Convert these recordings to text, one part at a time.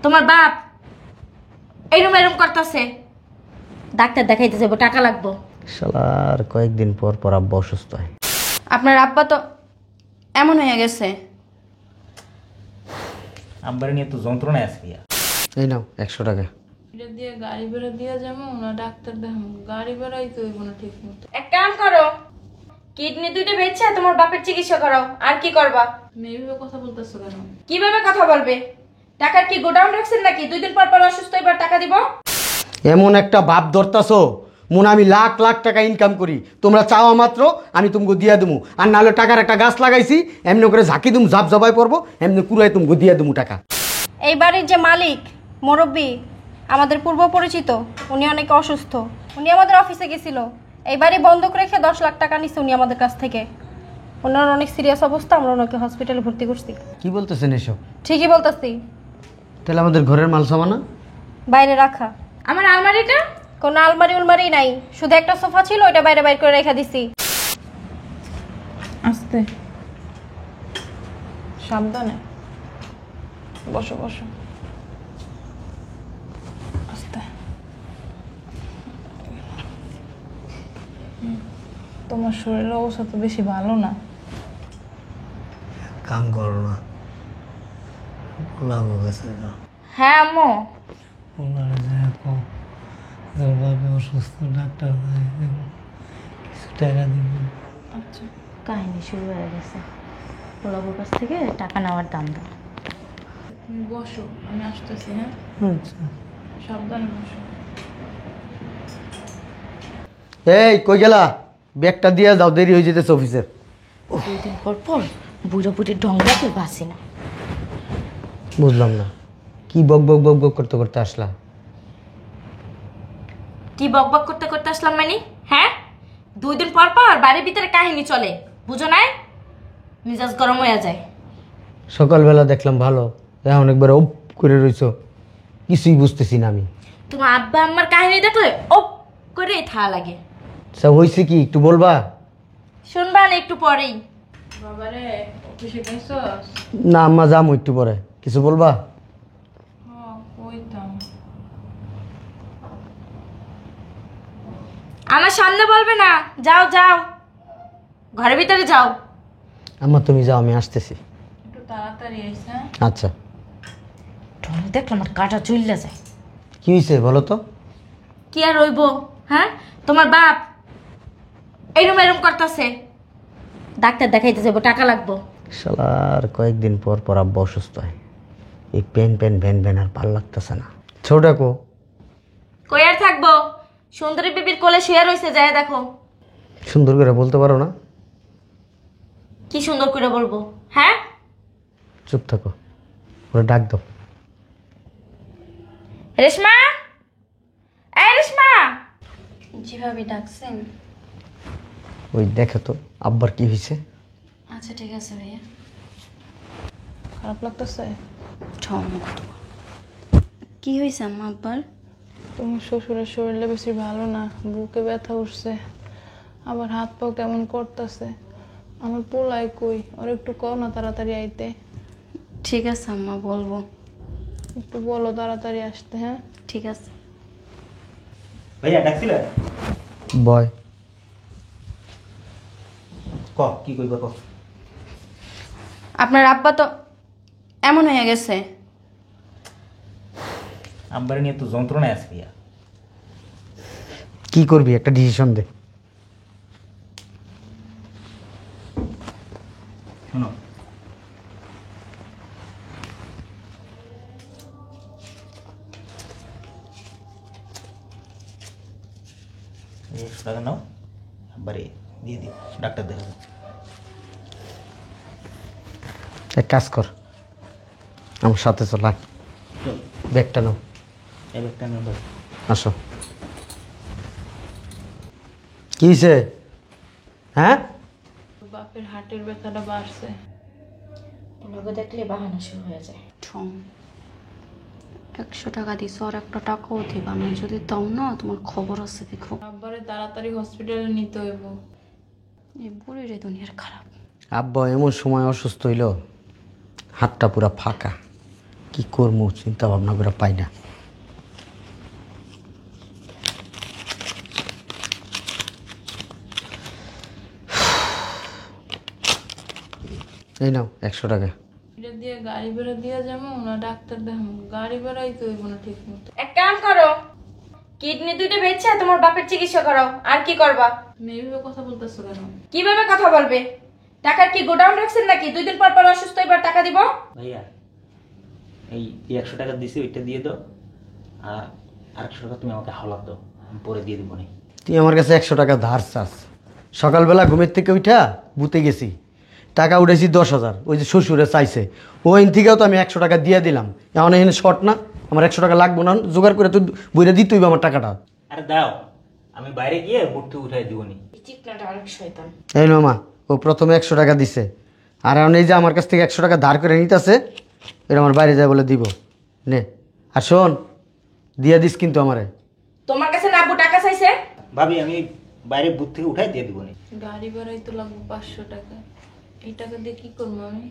তোমার বাপ এরম এরম করতেছে, ডাক্তার দেখাইতে যাবো, টাকা লাগবো। শালার কয়েকদিন পর পর আব্বা অসুস্থ হয়। আপনার আব্বা তো এমন হয়ে গেছে। আব্বার নিয়ে তো যন্ত্রণায় আছে ভাইয়া। এই নাও 100 টাকা। এটা দিয়ে গাড়ি ভাড়া দিয়ে যাবো না ডাক্তার দেখাবো, গাড়ি ভাড়াই তো হইব না ঠিক মতো। এক কাম করো, কিডনি দুইটা বেচে তোমার বাপের চিকিৎসা করো। আর কি করবা? তুমি এইভাবে কথা বলতেছো কেন? কিভাবে কথা বলবে? টাকার কি গোডাউন রাখছেন নাকি? 2 দিন পর পর অসুস্থ এবার টাকা দিব? এমন একটা ভাব ধরতাছো মনে আমি লাখ লাখ টাকা ইনকাম করি, তোমরা চাওয়া মাত্র আমি তোমাকে দিয়া দেবো। আর নাহলে টাকার একটা গাছ লাগাইছি, এমনি করে ঝাঁকি দুম ঝাপ জবাই পড়বো, এমনি কুড়াই তোমাকে দিয়া দেবো টাকা। এই বাড়ির যে মালিক মুরব্বী আমাদের পূর্ব পরিচিত, উনি অনেক অসুস্থ। উনি আমাদের অফিসে গেছিল, এই বাড়ি বন্ধক রেখে 10 লাখ টাকা নিচ্ছে উনি আমাদের কাছ থেকে। ওনার অনেক সিরিয়াস অবস্থা, আমরা ওনাকে হসপিটালে ভর্তি করছি। কি বলতেছেন এসব? ঠিকই বলতেছি। তাহলে আমাদের ঘরের মাল সামানা বাইরে রাখা। আমার আলমারিটা? কোনো আলমারি উলমারি নাই, শুধু একটা সোফা ছিল, ওইটা বাইরে বাইর করে রেখে দিছি। আস্তে সাবধানে বসো বসো আস্তে। তোমার শরীরের অবস্থা তো বেশি ভালো না। কাম করো না, লাভ গেছে না। হ্যাঁ আম্মু। ওনারা যায় কম তোর বাবা অসুস্থ, ডাক্তার কিছু টাকা দিবে। আচ্ছা কাহিনী শুরু হয়ে গেছে, পোলাবুর কাছ থেকে টাকা নেওয়ার দাম দাও। তুমি বসো, আমি আসতেছি। হ্যাঁ আচ্ছা সাবধানে বসো। এই কই গেলা? ব্যাগটা দিয়ে যাও, দেরি হয়ে যেতেছে অফিসের। 2 দিন পর পর বুড়ো বুড়ির ঢং রাখে বাসি না। বুঝলাম না, কি বক বক বক বক করতে করতে আসলা? কি বকবক করতে করতে আসলাম মানে? হ্যাঁ, 2 দিন পর পর বাড়ির ভিতরে কাহিনী চলে, বুঝো না? মিজাজ গরম হয়ে যায়। সকালবেলা দেখলাম ভালো, এখন একবার ওপ করে রইছো, কিছুই বুঝতেছি না আমি। তোমার আব্বা আম্মার কাহিনী দেখলে ও করে থা লাগে। সব হয়েছে কি একটু বলবা? শুনবা না একটু পরেই। বাবারে অফিসে গেছস? না আম্মা যাবো একটু পরে, কিছু বলবা? হ্যাঁ কইতাম। আমার সামনে বলবে না, যাও যাও, ঘরের ভিতরে যাও। আম্মা তুমি যাও, আমি আসতেছি। একটু তাড়াতাড়ি আইস। হ্যাঁ আচ্ছা। ঢং দেখলে আমার কাটা চুইল্লা যায়। কি হয়েছে বলো তো? কি আর রইব? হ্যাঁ, তোমার বাপ এরম এরম করতেছে, ডাক্তার দেখাইতে যাবো, টাকা লাগবো। শালার কয়েকদিন পর পর আব্বা অসুস্থ হয়, এই পেন পেন ভ্যান ভ্যান আর ভাল লাগতেছে না। ছোটাকো কই আর থাকবো, সুন্দরী বিবির কোলে শুয়ে রয়েছে, যায় দেখো। সুন্দর করে বলতে পারো না? কি সুন্দর করে বলবো? হ্যাঁ, চুপ থাকো, ওরা ডাক দাও। রেশমা, এই রেশমা। যেভাবে ডাকছেন। ওই দেখো তো আব্বার কি হয়েছে। আচ্ছা ঠিক আছে ভাইয়া। খারাপ লাগতেছে? কি হয়েছে আম্মা আব্বার? তোমার শ্বশুরের শরীরটা বেশি ভালো না, বুকে ব্যথা উঠছে, আবার হাত পাও কেমন করতেছে। আমার পোলাই কই, ওর একটু কও না তাড়াতাড়ি আইতে। ঠিক আছে আম্মা, বলবো। একটু বলো তাড়াতাড়ি আসতে। হ্যাঁ ঠিক আছে। ভাইয়া ডাকছিলে? বয় ক কি কইবা ক। আপনার আব্বা তো এমন হয়ে গেছে। আব্বার নিয়ে তো যন্ত্রণায় আছে ভাইয়া। কি করবি, একটা ডিসিশন দে। শোনো, এই 100 টাকা নাও, আব্বারে দিয়ে দিও, ডাক্তার দেখাবো। এক কাজ কর, আমার সাথে চল, আয়। চল, ব্যাগটা নাও, এই ব্যাগটা নাও ভাই। আসো। কি হয়েছে? হ্যাঁ, বাপের হাটের ব্যথাটা বাড়ছে। ওনাকে দেখলে বাহানা শুরু হয়ে যায়। ঠং 100 টাকা দিস, আর একটা টাকাও দিবা না। যদি দাও না, তোমার খবর আছে দেখো। আব্বারে তাড়াতাড়ি হসপিটালে নিতে হইব। এই বুড়ির এই দুনিয়ার খারাপ। আব্বা এমন সময় অসুস্থ হইল, হাতটা পুরা ফাঁকা, কি করবো চিন্তা ভাবনা করে পাই না। এই নাও 100 টাকা। এটা দিয়ে গাড়ি ভাড়া দিয়ে যাবো না ডাক্তার দেখাবো? গাড়ি ভাড়াই তো হইব না ঠিক মতো। এক কাম করো, কিডনি দুইটা বেচে তোমার বাপের চিকিৎসা করাও। আর কি করবা? তুমি এইভাবে কথা বলতেছো কেন? কিভাবে কথা বলবে? টাকার কি গোডাউন রাখছেন নাকি? 2 দিন পর পর অসুস্থ এবার টাকা দিব? ভাইয়া এই 100 টাকা দিছি, ওইটা দিয়ে দাও। আর 100 টাকা তুমি আমাকে হাওলাত দাও, আমি পরে দিয়ে দিব না। তুই আমার কাছে 100 টাকা ধার চাস। সকালবেলা ঘুমের থেকে উঠা বুতে গেছি, টাকা উঠেছি 10,000, ওই যে শ্বশুরে চাইছে, ওইন থেকেও তো আমি 100 টাকা দিয়ে দিলাম। এখন এখানে শর্ট না, আমার 100 টাকা লাগবো না, জোগাড় করে তুই বইরা দিতে হইবে আমার টাকাটা। আরে দাও, আমি বাইরে গিয়ে বুটতে উঠাই দিবনি। চিকনাটা আরেক শয়তান। এই নো মা, ও প্রথমে 100 টাকা দিছে, আর এখন এই যে আমার কাছ থেকে 100 টাকা ধার করে নিতেছে, এটা আমার বাইরে যায় বলে দিব নে। আর শোন, দিয়ে দিস কিন্তু আমারে। তোমার কাছে না আব্বু টাকা চাইছে? ভাবি আমি বাইরে বুট থেকে উঠাই দিয়ে দিবনি। গাড়ি ভাড়াই তো লাগবে 500 টাকা। এই টাকা দিয়ে কি করবো আমি?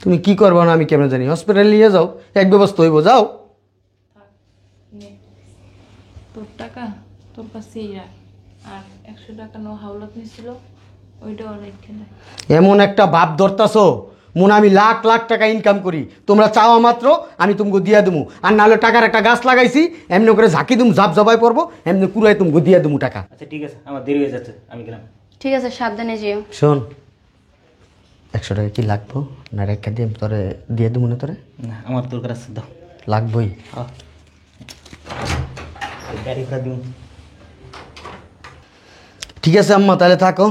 তুমি কি করবো না আমি কেমন জানি, হসপিটালে নিয়ে যাও, এক ব্যবস্থা হইব, যাও। থাক, নে তোর টাকা তোর কাছেই রাখ। আর 100 টাকা নো হাওলাত নিছিল, ওইটাও রেখে দে। এমন একটা ভাব ধরতাছো মনে আমি লাখ লাখ টাকা ইনকাম করি, তোমরা চাওয়া মাত্র আমি তোমাকে দিয়া দেবো। আর নাহলে টাকার একটা গাছ লাগাইছি, এমনি করে ঝাঁকি দুম ঝাপ জবাই পড়বো, এমনি কুড়াই তোমাকে দিয়া দেবো টাকা। আচ্ছা ঠিক আছে, আমার দেরি হয়ে যাচ্ছে, আমি গেলাম। ঠিক আছে, সাবধানে যেও। শোন, 100 টাকা কি লাগবো না রেখা দিয়ে তোরে দিয়ে দেবো না? তোরে না আমার দরকার আছে, দাও। লাগবই। হ্যাঁ, গাড়ি ভাড়া দিন। ঠিক আছে আম্মা, তাহলে থাকো,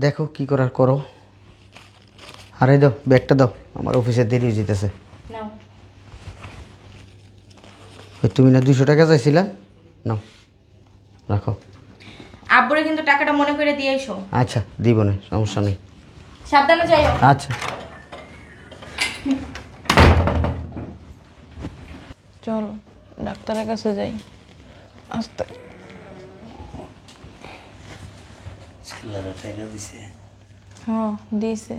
দেখো কি করার করো। আরে দাও ব্যাগটা দাও, আমার অফিসে দেরি হয়ে যেতেছে। নাও। ওই তুমি না 200 টাকা চাইছিলা, নাও রাখো। আব্বুরে কিন্তু টাকাটা মনে করে দিয়ে এসো। আচ্ছা দিব না, সমস্যা নেই। সাবধানে যাইও। আচ্ছা চলো ডাক্তারের কাছে যাই। আস্তে টাকা দিছে হ্যাঁ দিছে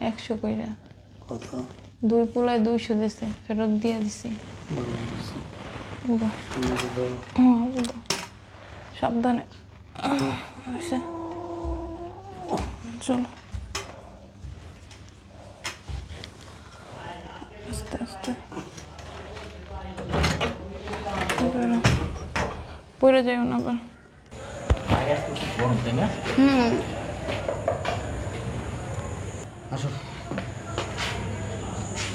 100 কইরা। কত? 2 পোলায় 200 দিছে, ফেরত দিয়ে দিছি। বাহ। হ্যাঁ, বাহ। সাবধানে। আচ্ছা চলো আস্তে আস্তে পড়ে যাইও না আবার। গরম তাই না? আসো,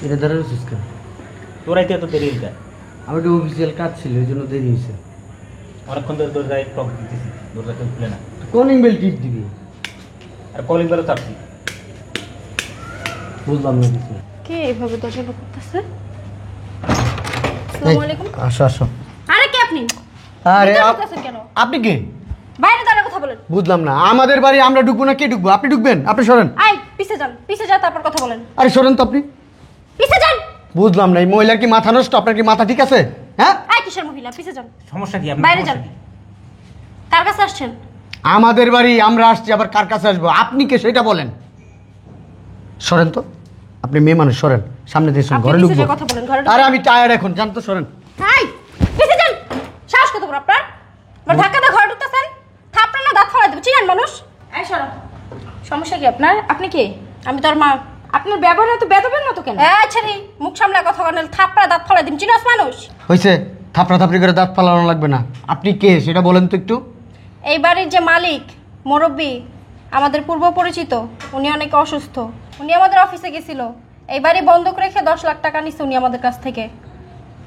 এটা দাঁড়াচ্ছিস কেন? তোরাইতে এত দেরি হয়ে যায়। আমার একটা অফিসিয়াল কাজ ছিল, ওই জন্য দেরি হয়েছে। অনেকক্ষণ ধরে দরজায় টক দিতেছি, দরজা কেউ খুলে না। কলিং বেল টিপ দিবি। আর কলিং বেলও চাপছি। বুঝলাম না কিছু। কে এভাবে দরজা করতেছে? এই, আসসালামু আলাইকুম। আসো আসো। আরে কে আপনি? আরে ভিতরে ঢুকতেছেন কেন? আপনি কে? বাইরে দাঁড়িয়ে কথা বলেন। বুঝলাম না, আমাদের বাড়ি আমরা ঢুকবো না কে ঢুকবো? আপনি ঢুকবেন, আপনি সরেন। আই পিছে যান, পিছে যা, তারপর কথা বলেন। আরে সরেন তো আপনি। পিছে যান। বুঝলাম না, এই মহিলার কি মাথা নষ্ট? আপনার কি মাথা ঠিক আছে? হ্যাঁ, আই কিসের মহিলা? পিছে যান, সমস্যা কি আপনার? বাইরে যান। কার কাছে আসছেন? আমাদের বাড়ি আমরা আসছি, আবার কার কাছে আসবো? আপনি কে সেটা বলেন। সরেন তো, আপনি মেয়ে মানুষ, সরেন সামনে দিয়ে, আপনি ঘরে পিছে ঢুকবো। যেয়ে কথা বলেন, ঘরে ঢুকবো। আরে আমি টায়ার্ড এখন, জান তো, সরেন। আই পিছে যান। সাহস কত বড় আপনার? আমার ধাক্কা দিয়ে ঘরে ঢুকতেছেন? থাপড়া না দাঁত ফালাই দেব, চিনেন মানুষ? এই সরো। সমস্যা কি আপনার? আপনি কে? আমি তোর মা। আপনার ব্যবহার এত বেদবের মতো কেন? এই ছেড়ি, মুখ সামলে কথা বলেন, থাপড়া দাঁত ফালাই দিম, চিনস মানুষ? হয়েছে, থাপড়া থাপড়ি করে দাঁত ফালানো লাগবে না। আপনি কে সেটা বলেন তো একটু। এই বাড়ির যে মালিক, মুরব্বী, আমাদের পূর্ব পরিচিত, উনি অনেক অসুস্থ। উনি আমাদের অফিসে গেছিল, এই বাড়ি বন্ধক রেখে 10 লাখ টাকা নিচ্ছে উনি আমাদের কাছ থেকে।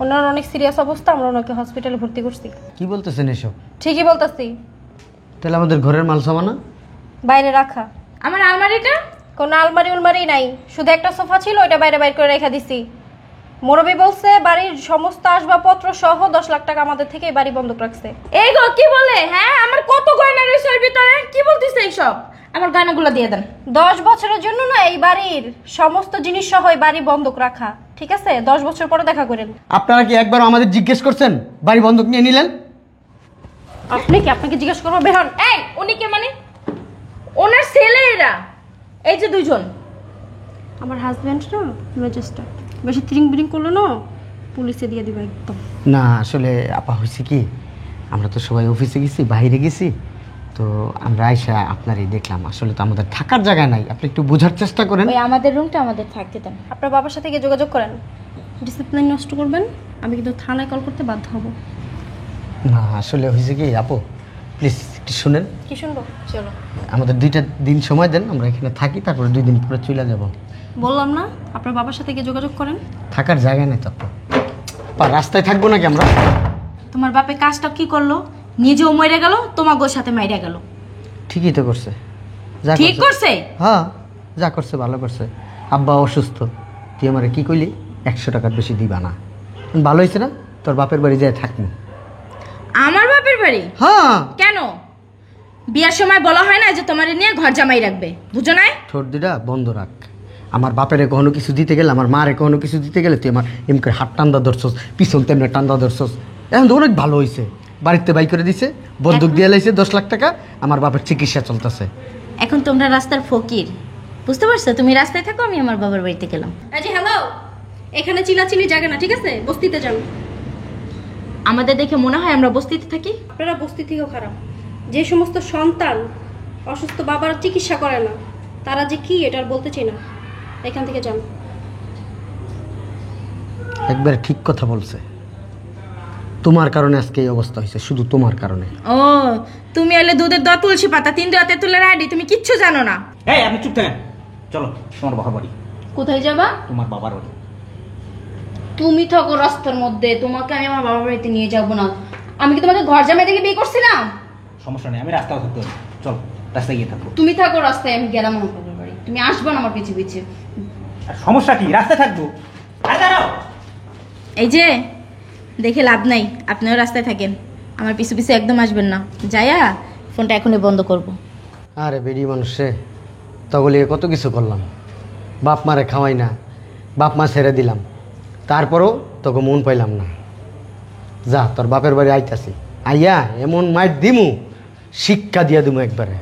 ওনার অনেক সিরিয়াস অবস্থা, আমরা ওনাকে হসপিটালে ভর্তি করছি। কি বলতেছেন এসব? ঠিকই বলতেছি। তাহলে আমাদের ঘরের মাল সামানা বাইরে রাখা। আমার আলমারিটা? কোনো আলমারি উলমারি নাই, শুধু একটা সোফা ছিল, ওইটা বাইরে বাইর করে রেখে দিছি। মুরব্বী বলছে বাড়ির সমস্ত আসবাবপত্র সহ 10 লাখ টাকা আমাদের থেকে এই বাড়ি বন্ধক রাখছে। এই গো কি বলে? হ্যাঁ, আমার কত গয়না রয়েছে এর ভিতরে। কি বলতিছে এইসব? আমার গয়নাগুলো দিয়ে দেন। 10 বছরের জন্য না এই বাড়ির সমস্ত জিনিস সহ এই বাড়ি বন্ধক রাখা, ঠিক আছে? 10 বছর পরে দেখা করেন। আপনারা কি একবার আমাদের জিজ্ঞেস করছেন বাড়ি বন্ধক নিয়ে নিলেন? আপনাকে জিজ্ঞেস করবো, বের হন। এই উনি কে মানে? ওনার ছেলে এরা, এই যে দুইজন। আমার হাজবেন্ড না রেজিস্টার। বেশি তিরিং বিরিং করলে না পুলিশে দিয়ে দিবে একদম। না আসলে আপা হয়েছে কি, আমরা তো সবাই অফিসে গেছি, বাইরে গেছি, তো আমরা আইসা আপনারই দেখলাম। আসলে তো আমাদের থাকার জায়গা নাই, আপনি একটু বোঝার চেষ্টা করেন। ওই আমাদের রুমটা আমাদের থাকতে দেন। আপনার বাবার সাথে গিয়ে যোগাযোগ করেন, ডিসিপ্লিন নষ্ট করবেন, আমি কিন্তু থানায় কল করতে বাধ্য হব। না আসলে হয়েছে কি আপু, প্লিজ একটু শুনেন। কি শুনবো? চলো। আমাদের 2টা দিন সময় দেন, আমরা এখানে থাকি, তারপরে 2 দিন পরে চলে যাব। বললাম না আপনার বাবার সাথে গিয়ে যোগাযোগ করেন। থাকার জায়গা নেই তো আপু। আপা রাস্তায় থাকবো নাকি আমরা? তোমার বাপে কাজটা কি করলো? নিজেও মরে গেল, তোমাকেও সাথে মাইরা গেল। ঠিকই তো করছে, যা ঠিক করছে। হ্যাঁ যা করছে ভালো করছে। আব্বা অসুস্থ, তুই আমারে কি কইলি 100 টাকার বেশি দিবা না। ভালো হয়েছে না, তোর বাপের বাড়ি যায় থাকবো। আমার বাপের বাড়ি? হ্যাঁ। কেন? বিয়ার সময় বলা হয় না যে তোমার নিয়ে ঘর জামাই রাখবে, বুঝো না? ঠোঁট দুটা বন্ধ রাখ। আমার বাপেরে কখনো কিছু দিতে গেলে, আমার মারে কখনো কিছু দিতে গেলে তুই আমার এম করে হাত টান্দা ধরছস, পিছন তেমনি টান্দা ধরছস। এখন তো অনেক ভালো হয়েছে, বাড়িতে বাই করে দিছে, বন্দুক দিয়ে লাইছে 10 লাখ টাকা, আমার বাপের চিকিৎসা চলতেছে। এখন তোমরা রাস্তার ফকির, বুঝতে পারছো? তুমি রাস্তায় থাকো, আমি আমার বাবার বাড়িতে গেলাম। জি হ্যালো, এখানে চিলাচিলি জায়গা না, ঠিক আছে? বস্তিতে যান। আমাদের দেখে মনে হয় আমরা বস্তিতে থাকি। আপনারা বস্তি থেকেও খারাপ। যে সমস্ত সন্তান অসুস্থ বাবার চিকিৎসা করে না, তারা যে কি এটা আর বলতে চাই না। এখান থেকে যান। একবারে ঠিক কথা বলছে, তোমার কারণে আজকে এই অবস্থা হয়েছে, শুধু তোমার কারণে। ও, তুমি এলে দুধের দোয়া তুলসী পাতা, 3 রাতে তুলে রাডি, তুমি কিচ্ছু জানো না। এই আপনি চুপ থাকেন, চলো তোমার বাবার বাড়ি। কোথায় যাবা? তোমার বাবার বাড়ি। তুমি থাকো রাস্তার মধ্যে, তোমাকে আমি আমার বাবার বাড়িতে নিয়ে যাব না। আমি কি তোমাকে ঘর জামাই থেকে বিয়ে করছিলাম? সমস্যা নেই, আমি রাস্তাও থাকতে পারি, চলো রাস্তায় গিয়ে থাকবো। তুমি থাকো রাস্তায়, আমি গেলাম আমার বাবার বাড়ি। তুমি আসবে না আমার পিছে পিছে। আর সমস্যা কি, রাস্তায় থাকবো। আর দাঁড়াও। এই যে দেখে লাভ নাই, আপনিও রাস্তায় থাকেন, আমার পিছু পিছু একদম আসবেন না। যাইয়া ফোনটা এখনই বন্ধ করব। আরে বেডি মানুষে তগলে কত কিছু করলাম, বাপ মারে খাওয়াই না, বাপ মা ছেড়ে দিলাম, তারপরও তোকে মন পাইলাম না। যা তোর বাপের বাড়ি আইতাছি, আইয়া এমন মাইট দিমু, শিক্ষা দিয়া দিমু একবারে।